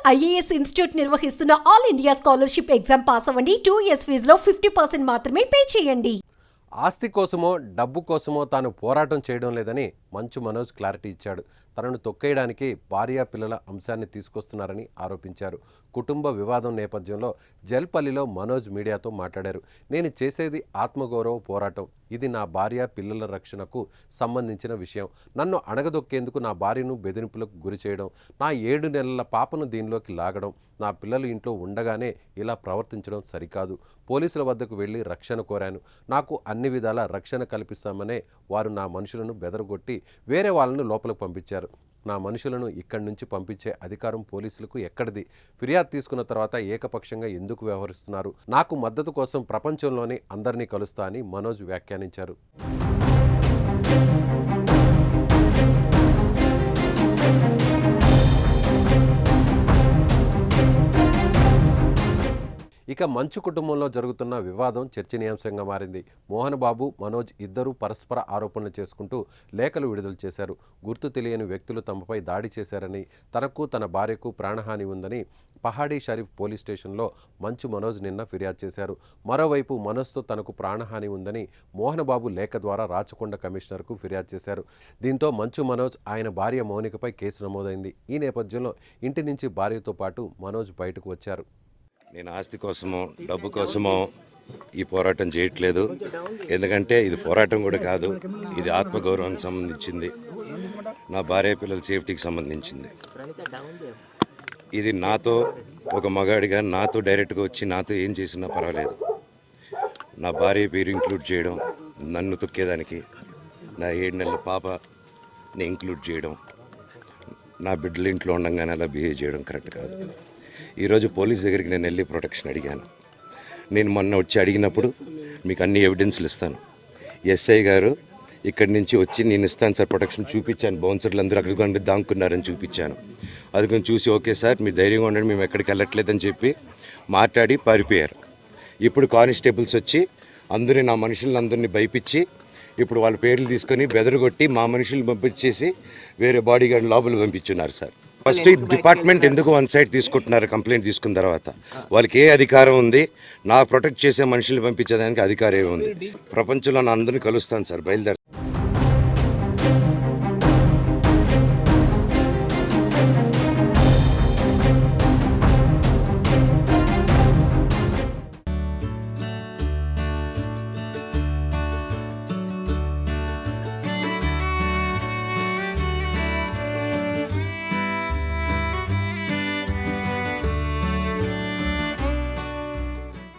IAS institute నిర్వహిస్తున్న all India scholarship exam pass అవ్వండి. 2 years ఫీజులో 50% మాత్రమే పే చేయండి. ఆస్తి కోసమో డబ్బు కోసమో తాను పోరాటం చేయడం లేదని మంచు మనోజ్ క్లారిటీ ఇచ్చాడు. తనను తొక్కేయడానికి భార్యా పిల్లల అంశాన్ని తీసుకొస్తున్నారని ఆరోపించారు. కుటుంబ వివాదం నేపథ్యంలో జల్పల్లిలో మనోజ్ మీడియాతో మాట్లాడారు. నేను చేసేది ఆత్మగౌరవ పోరాటం. ఇది నా భార్య పిల్లల రక్షణకు సంబంధించిన విషయం. నన్ను అణగదొక్కేందుకు నా భార్యను బెదిరింపులకు గురి చేయడం, నా 7 నెలల పాపను దీనిలోకి లాగడం, నా పిల్లలు ఇంట్లో ఉండగానే ఇలా ప్రవర్తించడం సరికాదు. పోలీసుల వద్దకు వెళ్ళి రక్షణ కోరాను. నాకు అన్ని విధాల రక్షణ కల్పిస్తామనే వారు నా మనుషులను బెదరగొట్టి వేరే వాళ్ళను లోపలికి పంపించారు. నా మనుషులను ఇక్కడి నుంచి పంపించే అధికారం పోలీసులకు ఎక్కడిది? ఫిర్యాదు తీసుకున్న తర్వాత ఏకపక్షంగా ఎందుకు వ్యవహరిస్తున్నారు? నాకు మద్దతు కోసం ప్రపంచంలోని అందరినీ కలుస్తా అని మనోజ్ వ్యాఖ్యానించారు. ఇక మంచు కుటుంబంలో జరుగుతున్న వివాదం చర్చనీయాంశంగా మారింది. మోహన్ బాబు, మనోజ్ ఇద్దరూ పరస్పర ఆరోపణలు చేసుకుంటూ లేఖలు విడుదల చేశారు. గుర్తు తెలియని వ్యక్తులు తమపై దాడి చేశారని, తనకు తన భార్యకు ప్రాణహాని ఉందని పహాడీ షరీఫ్ పోలీస్ స్టేషన్లో మంచు మనోజ్ నిన్న ఫిర్యాదు చేశారు. మరోవైపు మనోజ్తో తనకు ప్రాణహాని ఉందని మోహన్ బాబు లేఖ ద్వారా రాచకొండ కమిషనర్కు ఫిర్యాదు చేశారు. దీంతో మంచు మనోజ్, ఆయన భార్య మౌనికపై కేసు నమోదైంది. ఈ నేపథ్యంలో ఇంటి నుంచి భార్యతో పాటు మనోజ్ బయటకు వచ్చారు. నేను ఆస్తి కోసమో డబ్బు కోసమో ఈ పోరాటం చేయట్లేదు. ఎందుకంటే ఇది పోరాటం కూడా కాదు, ఇది ఆత్మగౌరవానికి సంబంధించింది, నా భార్య పిల్లల సేఫ్టీకి సంబంధించింది. ఇది నాతో ఒక మగాడిగా నాతో డైరెక్ట్గా వచ్చి నాతో ఏం చేసినా పర్వాలేదు. నా భార్య పేరు ఇంక్లూడ్ చేయడం, నన్ను తొక్కేదానికి, నా 7 నెలల పాపని ఇంక్లూడ్ చేయడం, నా బిడ్డల ఇంట్లో ఉండగానే అలా బిహేవ్ చేయడం కరెక్ట్ కాదు. ఈరోజు పోలీస్ దగ్గరికి నేను వెళ్ళి ప్రొటెక్షన్ అడిగాను. నేను మొన్న వచ్చి అడిగినప్పుడు మీకు అన్ని ఎవిడెన్స్లు ఇస్తాను. ఎస్ఐ గారు ఇక్కడి నుంచి వచ్చి నేను ఇస్తాను సార్ ప్రొటెక్షన్ చూపించాను. బౌన్సర్లు అందరూ అక్కడికి కొండ దాక్కున్నారని చూపించాను. అది కొంచెం చూసి ఓకే సార్ మీరు ధైర్యంగా ఉండండి, మేము ఎక్కడికి వెళ్ళట్లేదని చెప్పి మాట్లాడి పారిపోయారు. ఇప్పుడు కానిస్టేబుల్స్ వచ్చి అందరూ నా మనుషులందరినీ భయపించి ఇప్పుడు వాళ్ళ పేర్లు తీసుకొని బెదరగొట్టి మా మనుషులు పంపించేసి వేరే బాడీ గార్డ్ లోపల పంపించున్నారు సార్. ఫస్ట్ డిపార్ట్మెంట్ ఎందుకు వన్ సైడ్ తీసుకుంటున్నారు? కంప్లైంట్ తీసుకున్న తర్వాత వాళ్ళకి ఏ అధికారం ఉంది? నా ప్రొటెక్ట్ చేసే మనుషుల్ని పంపించేదానికి అధికారం ఏముంది? ప్రపంచంలో నా అందరినీ కలుస్తాను సార్, బయలుదేరు.